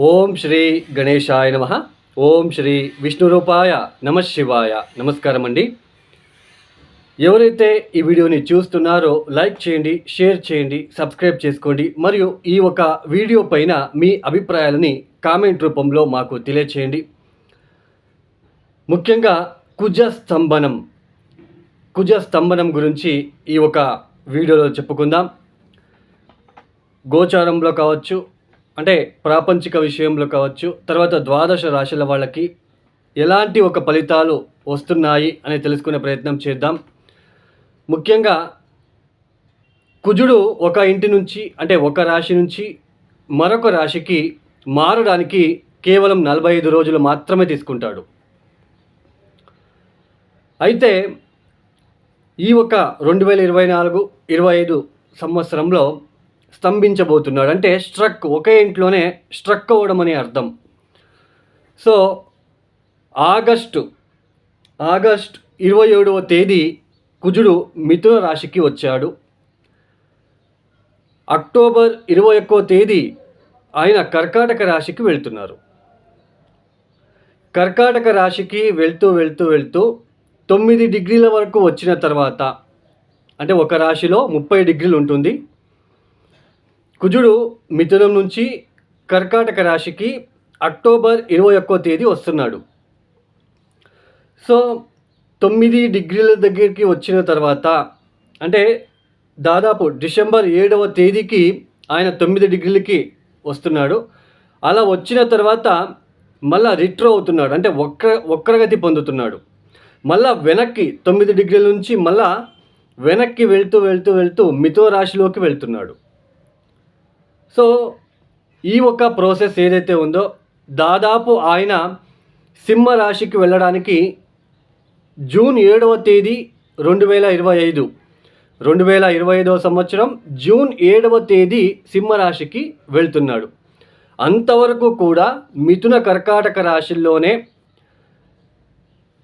ఓం శ్రీ గణేశాయ నమః. ఓం శ్రీ విష్ణురూపాయ నమఃశివాయ. నమస్కారం అండి. ఎవరైతే ఈ వీడియోని చూస్తున్నారో లైక్ చేయండి, షేర్ చేయండి, సబ్స్క్రైబ్ చేసుకోండి. మరియు ఈ ఒక వీడియో పైన మీ అభిప్రాయాలని కామెంట్ రూపంలో మాకు తెలియచేయండి. ముఖ్యంగా కుజ స్తంభనం గురించి ఈ ఒక వీడియోలో చెప్పుకుందాం. గోచారంలో కావచ్చు, అంటే ప్రాపంచిక విషయంలో కావచ్చు, తర్వాత ద్వాదశ రాశుల వాళ్ళకి ఎలాంటి ఒక ఫలితాలు వస్తున్నాయి అని తెలుసుకునే ప్రయత్నం చేద్దాం. ముఖ్యంగా కుజుడు ఒక ఇంటి నుంచి, అంటే ఒక రాశి నుంచి మరొక రాశికి మారడానికి కేవలం 45 రోజులు మాత్రమే తీసుకుంటాడు. అయితే ఈ ఒక 2024-25 సంవత్సరంలో స్తంభించబోతున్నాడు. అంటే ఒకే ఇంట్లోనే స్ట్రక్ అవ్వడం అని అర్థం. సో ఆగస్టు 27వ తేదీ కుజుడు మిథున రాశికి వచ్చాడు. అక్టోబర్ 21వ తేదీ ఆయన కర్కాటక రాశికి వెళ్తున్నారు. కర్కాటక రాశికి వెళ్తూ 9 డిగ్రీల వరకు వచ్చిన తర్వాత, అంటే ఒక రాశిలో 30 డిగ్రీలు ఉంటుంది. కుజుడు మిథునం నుంచి కర్కాటక రాశికి అక్టోబర్ 21వ తేదీ వస్తున్నాడు. సో 9 డిగ్రీల దగ్గరికి వచ్చిన తర్వాత, అంటే దాదాపు డిసెంబర్ 7వ తేదీకి ఆయన 9 డిగ్రీలకి వస్తున్నాడు. అలా వచ్చిన తర్వాత మళ్ళా రిట్రో అవుతున్నాడు, అంటే వక్రగతి పొందుతున్నాడు. మళ్ళా వెనక్కి 9 డిగ్రీల నుంచి మళ్ళా వెనక్కి వెళ్తూ మిథున రాశిలోకి వెళ్తున్నాడు. సో ఈ ఒక ప్రాసెస్ ఏదైతే ఉందో, దాదాపు ఆయన సింహ రాశికి వెళ్ళడానికి జూన్ 7వ తేదీ 2025 సంవత్సరం జూన్ 7వ తేదీ సింహరాశికి వెళ్తున్నాడు. అంతవరకు కూడా మిథున కర్కాటక రాశిల్లోనే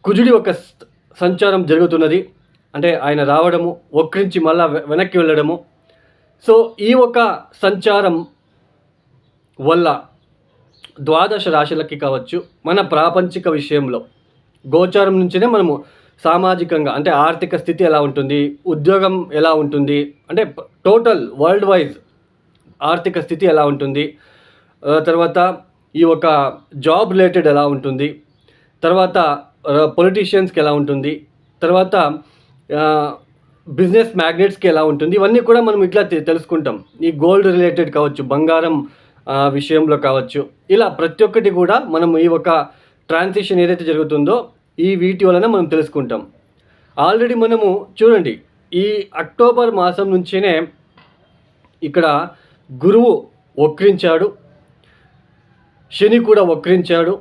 కుజుడి ఒక సంచారం జరుగుతున్నది. అంటే ఆయన రావడము, వక్రించి మళ్ళా వెనక్కి వెళ్ళడము. సో ఈ ఒక సంచారం వల్ల ద్వాదశ రాశులకి కావచ్చు, మన ప్రాపంచిక విషయంలో గోచారం నుంచినే మనము సామాజికంగా, అంటే ఆర్థిక స్థితి ఎలా ఉంటుంది, ఉద్యోగం ఎలా ఉంటుంది, అంటే టోటల్ వరల్డ్ వైజ్ ఆర్థిక స్థితి ఎలా ఉంటుంది, తర్వాత ఈ ఒక జాబ్ రిలేటెడ్ ఎలా ఉంటుంది, తర్వాత పొలిటీషియన్స్కి ఎలా ఉంటుంది, తర్వాత బిజినెస్ మ్యాగ్నెట్స్కి ఎలా ఉంటుంది, ఇవన్నీ కూడా మనం ఇట్లా తెలుసుకుంటాం. ఈ గోల్డ్ రిలేటెడ్ కావచ్చు, బంగారం విషయంలో కావచ్చు, ఇలా ప్రతి ఒక్కటి కూడా మనం ఈ ఒక ట్రాన్సిషన్ ఏదైతే జరుగుతుందో ఈ వీటి వలన మనం తెలుసుకుంటాం. ఆల్రెడీ మనము చూడండి, ఈ అక్టోబర్ మాసం నుంచినే ఇక్కడ గురువు వక్రించాడు, శని కూడా వక్రించాడు,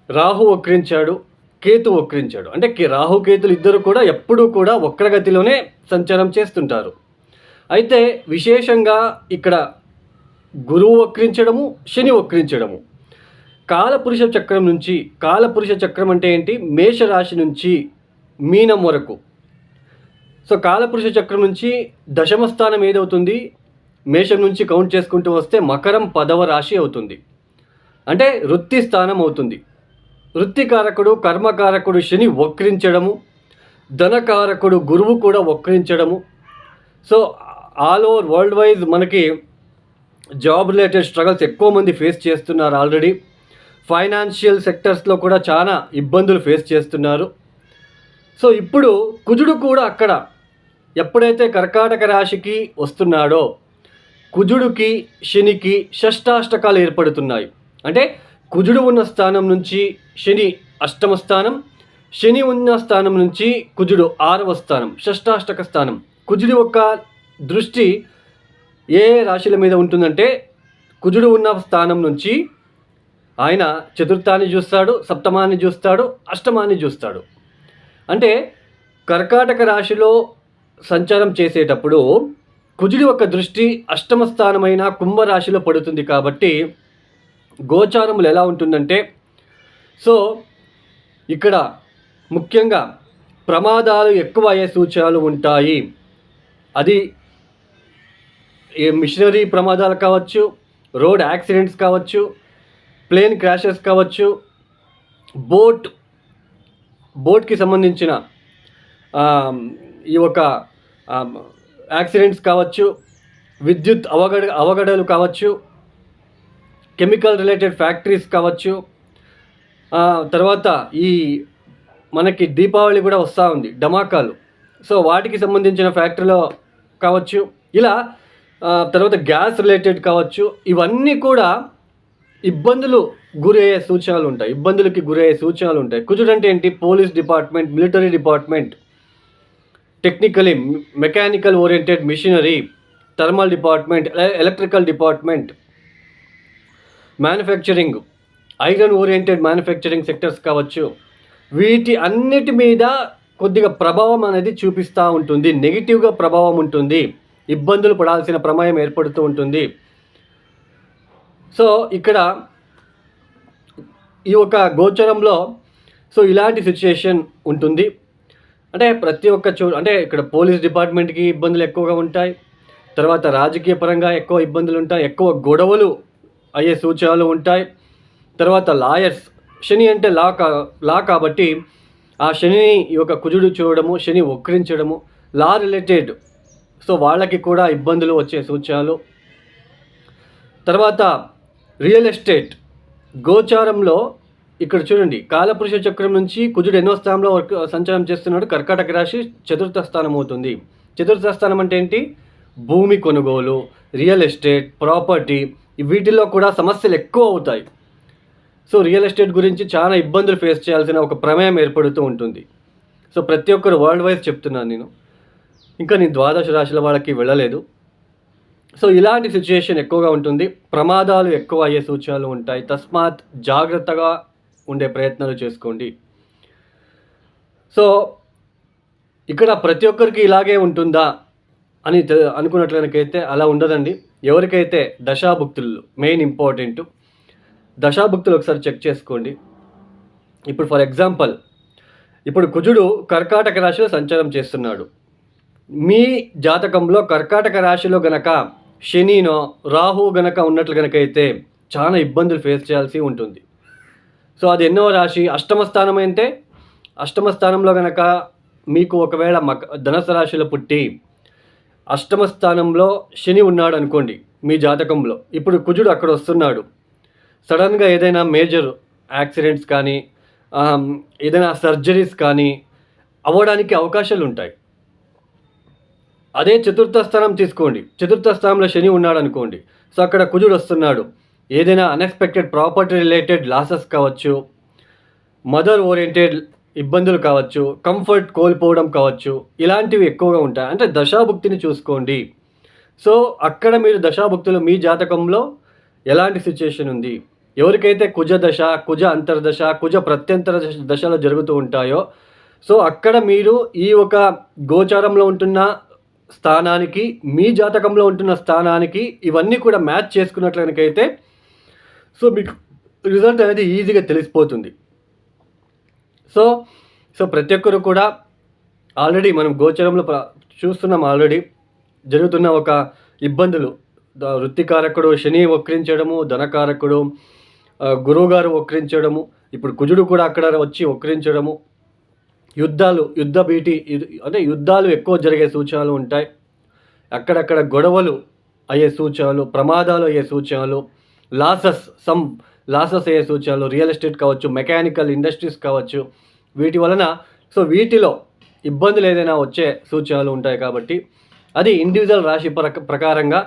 రాహు వక్రించాడు, కేతు వక్రించాడు. అంటే రాహుకేతులు ఇద్దరు కూడా ఎప్పుడూ కూడా వక్రగతిలోనే సంచారం చేస్తుంటారు. అయితే విశేషంగా ఇక్కడ గురువు వక్రించడము, శని వక్రించడము, కాలపురుష చక్రం అంటే ఏంటి, మేషరాశి నుంచి మీనం వరకు. సో కాలపురుష చక్రం నుంచి దశమ స్థానం ఏదవుతుంది, మేషం నుంచి కౌంట్ చేసుకుంటూ వస్తే మకరం 10వ రాశి అవుతుంది. అంటే వృత్తి స్థానం అవుతుంది. వృత్తికారకుడు, కర్మకారకుడు శని వక్రించడము, ధనకారకుడు గురువు కూడా వక్రించడము. So all over world wise మనకి జాబ్ రిలేటెడ్ స్ట్రగల్స్ ఎక్కువ మంది ఫేస్ చేస్తున్నారు. ఆల్రెడీ ఫైనాన్షియల్ సెక్టర్స్లో కూడా చాలా ఇబ్బందులు ఫేస్ చేస్తున్నారు. సో ఇప్పుడు కుజుడు కూడా అక్కడ ఎప్పుడైతే కర్కాటక రాశికి వస్తున్నాడో, కుజుడికి శనికి షష్టాష్టకాలు ఏర్పడుతున్నాయి. అంటే కుజుడు ఉన్న స్థానం నుంచి శని 8వ స్థానం, శని ఉన్న స్థానం నుంచి కుజుడు 6వ స్థానం, షష్టాష్టక స్థానం. కుజుడి యొక్క దృష్టి ఏ రాశుల మీద ఉంటుందంటే, కుజుడు ఉన్న స్థానం నుంచి ఆయన చతుర్థాన్ని చూస్తాడు, సప్తమాన్ని చూస్తాడు, అష్టమాన్ని చూస్తాడు. అంటే కర్కాటక రాశిలో సంచారం చేసేటప్పుడు కుజుడి యొక్క దృష్టి 8వ స్థానమైన కుంభరాశిలో పడుతుంది. కాబట్టి గోచారములు ఎలా ఉంటుందంటే, సో ఇక్కడ ముఖ్యంగా ప్రమాదాలు ఎక్కువ అయ్యే సూచనలు ఉంటాయి. అది మిషనరీ ప్రమాదాలు కావచ్చు, రోడ్ యాక్సిడెంట్స్ కావచ్చు, ప్లేన్ క్రాషెస్ కావచ్చు, బోట్కి సంబంధించిన ఈ ఒక యాక్సిడెంట్స్ కావచ్చు, విద్యుత్ అవగడలు కావచ్చు, కెమికల్ రిలేటెడ్ ఫ్యాక్టరీస్ కావచ్చు, తర్వాత ఈ మనకి దీపావళి కూడా వస్తూ ఉంది, ధమాకాలు, సో వాటికి సంబంధించిన ఫ్యాక్టరీలో కావచ్చు, ఇలా తర్వాత గ్యాస్ రిలేటెడ్ కావచ్చు, ఇవన్నీ కూడా ఇబ్బందులకి గురయ్యే సూచనలు ఉంటాయి. కుజుడు అంటే ఏంటి? Police department, military department, technically mechanical oriented machinery, thermal department, electrical department, manufacturing, iron oriented manufacturing sectors కావచ్చు, వీటి అన్నిటి మీద కొద్దిగా ప్రభావం అనేది చూపిస్తూ ఉంటుంది, నెగిటివ్గా ప్రభావం ఉంటుంది, ఇబ్బందులు పడాల్సిన ప్రమాదం ఏర్పడుతూ ఉంటుంది. సో ఇక్కడ ఈ ఒక గోచరంలో సో ఇలాంటి సిచ్యుయేషన్ ఉంటుంది. అంటే ప్రతి ఒక్క అంటే ఇక్కడ పోలీస్ డిపార్ట్మెంట్కి ఇబ్బందులు ఎక్కువగా ఉంటాయి, తర్వాత రాజకీయ పరంగా ఎక్కువ ఇబ్బందులు ఉంటాయి, ఎక్కువ గొడవలు అయ్యే సూచనలు ఉంటాయి. తర్వాత లాయర్స్, శని అంటే లా కాబట్టి ఆ శనిని ఈ యొక్క కుజుడు చూడడము, శని వక్రించడము, లా రిలేటెడ్, సో వాళ్ళకి కూడా ఇబ్బందులు వచ్చే సూచనలు. తర్వాత రియల్ ఎస్టేట్ గోచారంలో ఇక్కడ చూడండి, కాలపురుష చక్రం నుంచి కుజుడు ఎన్నో స్థానంలో సంచారం చేస్తున్నాడు? కర్కాటక రాశి చతుర్థ స్థానం అవుతుంది. చతుర్థ స్థానం అంటే ఏంటి? భూమి కొనుగోలు, రియల్ ఎస్టేట్, ప్రాపర్టీ, వీటిల్లో కూడా సమస్యలు ఎక్కువ అవుతాయి. సో రియల్ ఎస్టేట్ గురించి చాలా ఇబ్బందులు ఫేస్ చేయాల్సిన ఒక ప్రమేయం ఏర్పడుతూ ఉంటుంది. సో ప్రతి ఒక్కరు వరల్డ్ వైజ్ చెప్తున్నాను నేను, ఇంకా నేను ద్వాదశ రాశుల వాళ్ళకి వెళ్ళలేదు. సో ఇలాంటి సిచ్యుయేషన్ ఎక్కువగా ఉంటుంది, ప్రమాదాలు ఎక్కువ అయ్యే సూచనలు ఉంటాయి. తస్మాత్ జాగ్రత్తగా ఉండే ప్రయత్నాలు చేసుకోండి. సో ఇక్కడ ప్రతి ఒక్కరికి ఇలాగే ఉంటుందా అని అనుకున్నట్లయితే అలా ఉండదండి. ఎవరికైతే దశాభుక్తులు మెయిన్ ఇంపార్టెంట్, దశాభుక్తులు ఒకసారి చెక్ చేసుకోండి. ఇప్పుడు ఫర్ ఎగ్జాంపుల్, ఇప్పుడు కుజుడు కర్కాటక రాశిలో సంచారం చేస్తున్నాడు. మీ జాతకంలో కర్కాటక రాశిలో గనక శనినో రాహు గనక ఉన్నట్లు గనక అయితే చాలా ఇబ్బందులు ఫేస్ చేయాల్సి ఉంటుంది. సో అది ఎన్నో రాశి? అష్టమ స్థానం అయితే, అష్టమ స్థానంలో గనక మీకు ఒకవేళ ధనుసు రాశిలో పుట్టి అష్టమ స్థానంలో శని ఉన్నాడు అనుకోండి మీ జాతకంలో, ఇప్పుడు కుజుడు అక్కడ వస్తున్నాడు, సడన్గా ఏదైనా మేజర్ యాక్సిడెంట్స్ కానీ ఏదైనా సర్జరీస్ కానీ అవ్వడానికి అవకాశాలు ఉంటాయి. అదే చతుర్థ స్థానం తీసుకోండి, చతుర్థ స్థానంలో శని ఉన్నాడు అనుకోండి, సో అక్కడ కుజుడు వస్తున్నాడు, ఏదైనా అన్ఎక్స్పెక్టెడ్ ప్రాపర్టీ రిలేటెడ్ లాసెస్ కావచ్చు, మదర్ ఓరియంటెడ్ ఇబ్బందులు కావచ్చు, కంఫర్ట్ కోల్పోవడం కావచ్చు, ఇలాంటివి ఎక్కువగా ఉంటాయి. అంటే దశాభుక్తిని చూసుకోండి. సో అక్కడ మీరు దశాభుక్తులు మీ జాతకంలో ఎలాంటి సిచ్యుయేషన్ ఉంది, ఎవరికైతే కుజ దశ, కుజ అంతర్దశ, కుజ ప్రత్యంతర దశలో జరుగుతూ ఉంటాయో, సో అక్కడ మీరు ఈ ఒక గోచారంలో ఉంటున్న స్థానానికి, మీ జాతకంలో ఉంటున్న స్థానానికి ఇవన్నీ కూడా మ్యాచ్ చేసుకున్నట్లయితే సో మీకు రిజల్ట్ అనేది ఈజీగా తెలిసిపోతుంది. సో ప్రతి ఒక్కరు కూడా ఆల్రెడీ మనం గోచరంలో చూస్తున్నాం, ఆల్రెడీ జరుగుతున్న ఒక ఇబ్బందులు, వృత్తికారకుడు శని వక్రించడము, ధనకారకుడు గురువుగారు వక్రించడము, ఇప్పుడు కుజుడు కూడా అక్కడ వచ్చి వక్రించడము, యుద్ధాలు ఎక్కువ జరిగే సూచనలు ఉంటాయి, అక్కడక్కడ గొడవలు అయ్యే సూచనలు, ప్రమాదాలు అయ్యే సూచనలు, లాసెస్ అయ్యే సూచనలు, రియల్ ఎస్టేట్ కావచ్చు, మెకానికల్ ఇండస్ట్రీస్ కావచ్చు, వీటి వలన సో వీటిలో ఇబ్బందులు ఏదైనా వచ్చే సూచనలు ఉంటాయి. కాబట్టి అది ఇండివిజువల్ రాశి ప్రకారంగా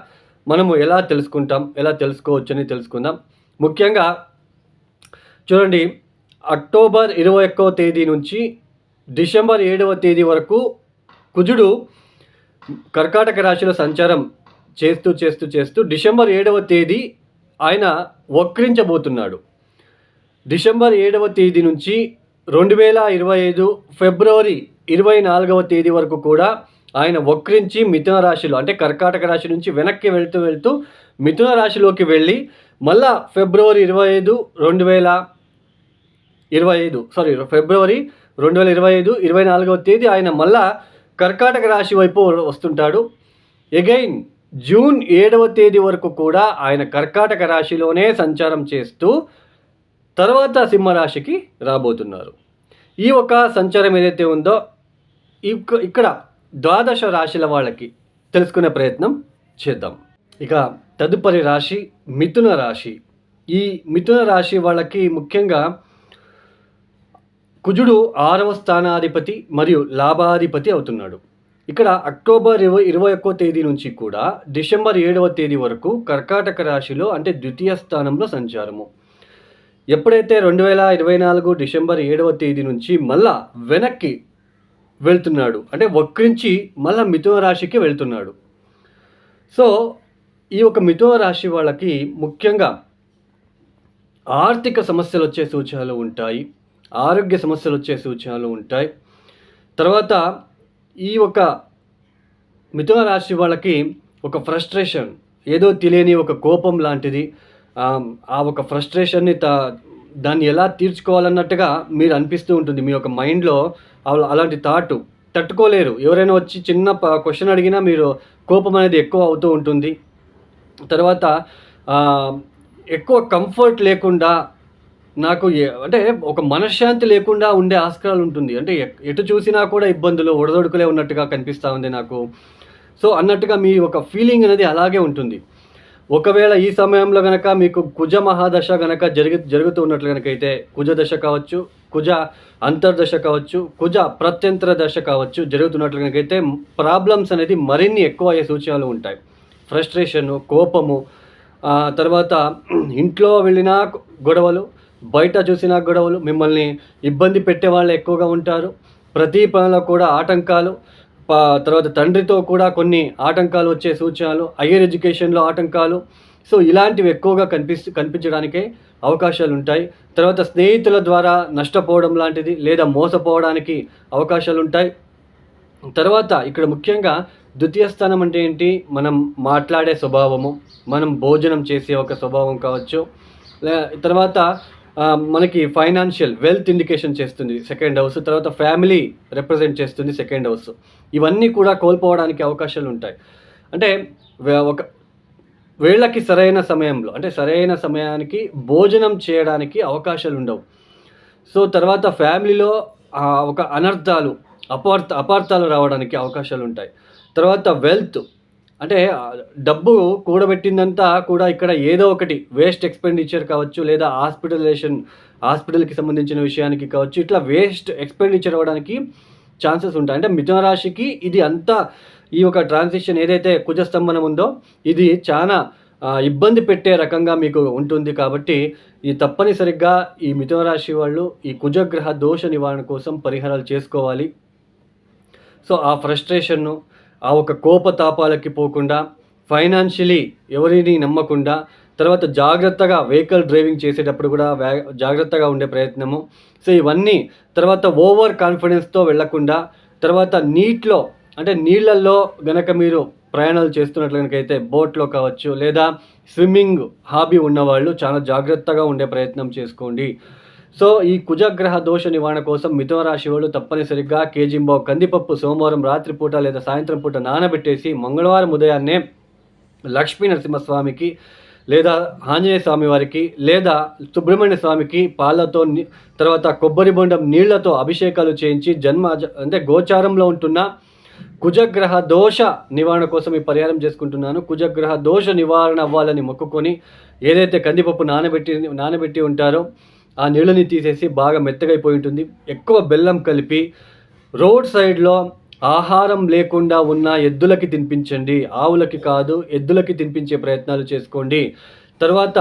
మనము ఎలా తెలుసుకోవచ్చు అని తెలుసుకుందాం. ముఖ్యంగా చూడండి, అక్టోబర్ 21వ తేదీ నుంచి డిసెంబర్ 7వ తేదీ వరకు కుజుడు కర్కాటక రాశిలో సంచారం చేస్తూ డిసెంబర్ 7వ తేదీ ఆయన వక్రించబోతున్నాడు. డిసెంబర్ 7వ తేదీ నుంచి 2025 ఫిబ్రవరి 24వ తేదీ వరకు కూడా ఆయన వక్రించి మిథున రాశిలో, అంటే కర్కాటక రాశి నుంచి వెనక్కి వెళ్తూ మిథున రాశిలోకి వెళ్ళి మళ్ళా ఫిబ్రవరి 24వ తేదీ ఆయన మళ్ళా కర్కాటక రాశి వైపు వస్తుంటాడు. ఎగైన్ జూన్ 7వ తేదీ వరకు కూడా ఆయన కర్కాటక రాశిలోనే సంచారం చేస్తూ తర్వాత సింహరాశికి రాబోతున్నారు. ఈ ఒక సంచారం ఏదైతే ఉందో ఇక్కడ ద్వాదశ రాశుల వాళ్ళకి తెలుసుకునే ప్రయత్నం చేద్దాం. ఇక తదుపరి రాశి మిథున రాశి. ఈ మిథున రాశి వాళ్ళకి ముఖ్యంగా కుజుడు 6వ స్థానాధిపతి మరియు లాభాధిపతి అవుతున్నాడు. ఇక్కడ అక్టోబర్ 21వ తేదీ నుంచి కూడా డిసెంబర్ 7వ తేదీ వరకు కర్కాటక రాశిలో అంటే ద్వితీయ స్థానంలో సంచారము. ఎప్పుడైతే 2024 డిసెంబర్ 7వ తేదీ నుంచి మళ్ళా వెనక్కి వెళ్తున్నాడు, అంటే వక్రించి మళ్ళా మిథున రాశికి వెళ్తున్నాడు. సో ఈ ఒక మిథున రాశి వాళ్ళకి ముఖ్యంగా ఆర్థిక సమస్యలు వచ్చే సూచనలు ఉంటాయి, ఆరోగ్య సమస్యలు వచ్చే సూచనలు ఉంటాయి. తర్వాత ఈ ఒక మిథున రాశి వాళ్ళకి ఒక ఫ్రస్ట్రేషన్, ఏదో తెలియని ఒక కోపం లాంటిది, ఆ ఒక ఫ్రస్ట్రేషన్ని దాన్ని ఎలా తీర్చుకోవాలన్నట్టుగా మీరు అనిపిస్తూ ఉంటుంది. మీ యొక్క మైండ్లో అలాంటి థాట్ తట్టుకోలేరు. ఎవరైనా వచ్చి చిన్న క్వశ్చన్ అడిగినా మీరు కోపం అనేది ఎక్కువ అవుతూ ఉంటుంది. తర్వాత ఎక్కువ కంఫర్ట్ లేకుండా, నాకు అంటే ఒక మనశ్శాంతి లేకుండా ఉండే ఆస్కారాలు ఉంటుంది. అంటే ఎటు చూసినా కూడా ఇబ్బందులు, ఒడదొడుకులే ఉన్నట్టుగా కనిపిస్తూ ఉంది నాకు. సో అన్నట్టుగా మీ ఒక ఫీలింగ్ అనేది అలాగే ఉంటుంది. ఒకవేళ ఈ సమయంలో కనుక మీకు కుజ మహాదశ కనుక జరుగుతూ ఉన్నట్లు కనుకైతే, కుజ దశ కావచ్చు, కుజ అంతర్దశ కావచ్చు, కుజ ప్రత్యంతర దశ కావచ్చు జరుగుతున్నట్లు కనుకైతే ప్రాబ్లమ్స్ అనేది మరిన్ని ఎక్కువ అయ్యే సూచనలు ఉంటాయి. ఫ్రస్ట్రేషను, కోపము, తర్వాత ఇంట్లో వెళ్ళినా గొడవలు, బయట చూసినా గొడవలు, మిమ్మల్ని ఇబ్బంది పెట్టే వాళ్ళు ఎక్కువగా ఉంటారు. ప్రతి పనిలో కూడా ఆటంకాలు, తర్వాత తండ్రితో కూడా కొన్ని ఆటంకాలు వచ్చే సూచనలు, హయ్యర్ ఎడ్యుకేషన్లో ఆటంకాలు. సో ఇలాంటివి ఎక్కువగా కనిపించడానికే అవకాశాలు ఉంటాయి. తర్వాత స్నేహితుల ద్వారా నష్టపోవడం లాంటిది లేదా మోసపోవడానికి అవకాశాలు ఉంటాయి. తర్వాత ఇక్కడ ముఖ్యంగా ద్వితీయ స్థానం అంటే ఏంటి, మనం మాట్లాడే స్వభావము, మనం భోజనం చేసే ఒక స్వభావం కావచ్చు. తర్వాత మనకి ఫైనాన్షియల్ వెల్త్ ఇండికేషన్ చేస్తుంది సెకండ్ హౌస్. తర్వాత ఫ్యామిలీ రిప్రజెంట్ చేస్తుంది సెకండ్ హౌస్. ఇవన్నీ కూడా కోల్పోవడానికి అవకాశాలు ఉంటాయి. అంటే ఒక వేళకి సరైన సమయంలో, అంటే సరైన సమయానికి భోజనం చేయడానికి అవకాశాలు ఉండవు. సో తర్వాత ఫ్యామిలీలో ఒక అనర్థాలు, అపార్థాలు రావడానికి అవకాశాలు ఉంటాయి. తర్వాత వెల్త్, అంటే డబ్బు కూడబెట్టిందంతా కూడా ఇక్కడ ఏదో ఒకటి వేస్ట్ ఎక్స్పెండిచర్ కావచ్చు, లేదా హాస్పిటల్కి సంబంధించిన విషయానికి కావచ్చు, ఇట్లా వేస్ట్ ఎక్స్పెండిచర్ అవ్వడానికి ఛాన్సెస్ ఉంటాయి. అంటే మిథున రాశికి ఇది అంతా, ఈ ఒక ట్రాన్సిషన్ ఏదైతే కుజస్తంభనం ఉందో ఇది చాలా ఇబ్బంది పెట్టే రకంగా మీకు ఉంటుంది. కాబట్టి ఈ తప్పనిసరిగా ఈ మిథున రాశి వాళ్ళు ఈ కుజగ్రహ దోష నివారణ కోసం పరిహారాలు చేసుకోవాలి. సో ఆ ఫ్రస్ట్రేషన్ను, ఆ ఒక కోపతాపాలకి పోకుండా, ఫైనాన్షియలీ ఎవరిని నమ్మకుండా, తర్వాత జాగ్రత్తగా వెహికల్ డ్రైవింగ్ చేసేటప్పుడు కూడా జాగ్రత్తగా ఉండే ప్రయత్నము. సో ఇవన్నీ, తర్వాత ఓవర్ కాన్ఫిడెన్స్తో వెళ్లకుండా, తర్వాత నీళ్ళల్లో గనక మీరు ప్రయాణాలు చేస్తున్నట్లు కనుకైతే బోట్లో కావచ్చు, లేదా స్విమ్మింగ్ హాబీ ఉన్నవాళ్ళు చాలా జాగ్రత్తగా ఉండే ప్రయత్నం చేసుకోండి. సో ఈ కుజగ్రహ దోష నివారణ కోసం మిథున రాశి వాళ్ళు తప్పనిసరిగా కేజీంబావు కందిపప్పు సోమవారం రాత్రిపూట లేదా సాయంత్రం పూట నానబెట్టేసి మంగళవారం ఉదయాన్నే లక్ష్మీ నరసింహస్వామికి, లేదా ఆంజనేయ స్వామి వారికి, లేదా సుబ్రహ్మణ్య స్వామికి పాలతో, తర్వాత కొబ్బరి బొండం నీళ్లతో అభిషేకాలు చేయించి అంటే గోచారంలో ఉంటున్న కుజగ్రహ దోష నివారణ కోసం ఈ పరిహారం చేసుకుంటున్నాను. కుజగ్రహ దోష నివారణ అవ్వాలని మొక్కుకొని ఏదైతే కందిపప్పు నానబెట్టి ఉంటారో ఆ నీళ్ళని తీసేసి బాగా మెత్తగైపోయి ఉంటుంది, ఎక్కువ బెల్లం కలిపి రోడ్ సైడ్లో ఆహారం లేకుండా ఉన్న ఎద్దులకి తినిపించండి. ఆవులకి కాదు, ఎద్దులకి తినిపించే ప్రయత్నాలు చేసుకోండి. తర్వాత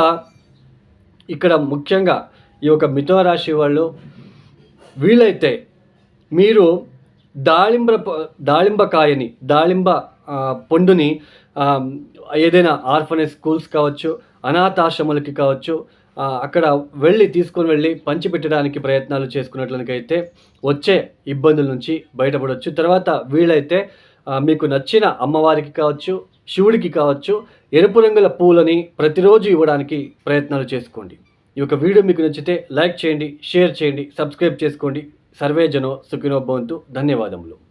ఇక్కడ ముఖ్యంగా ఈ యొక్క మిథున రాశి వాళ్ళు వీలైతే మీరు దాళింబ పండుని ఏదైనా ఆర్ఫనేజ్ స్కూల్స్ కావచ్చు, అనాథాశ్రమాలకి కావచ్చు, అక్కడ తీసుకొని వెళ్ళి పంచిపెట్టడానికి ప్రయత్నాలు చేసుకున్నట్లయితే వచ్చే ఇబ్బందుల నుంచి బయటపడవచ్చు. తర్వాత వీలైతే మీకు నచ్చిన అమ్మవారికి కావచ్చు, శివుడికి కావచ్చు, ఎరుపు రంగుల పూలని ప్రతిరోజు ఇవ్వడానికి ప్రయత్నాలు చేసుకోండి. ఈ యొక్క వీడియో మీకు నచ్చితే లైక్ చేయండి, షేర్ చేయండి, సబ్స్క్రైబ్ చేసుకోండి. సర్వే జనో సుఖినో భవంతు. ధన్యవాదములు.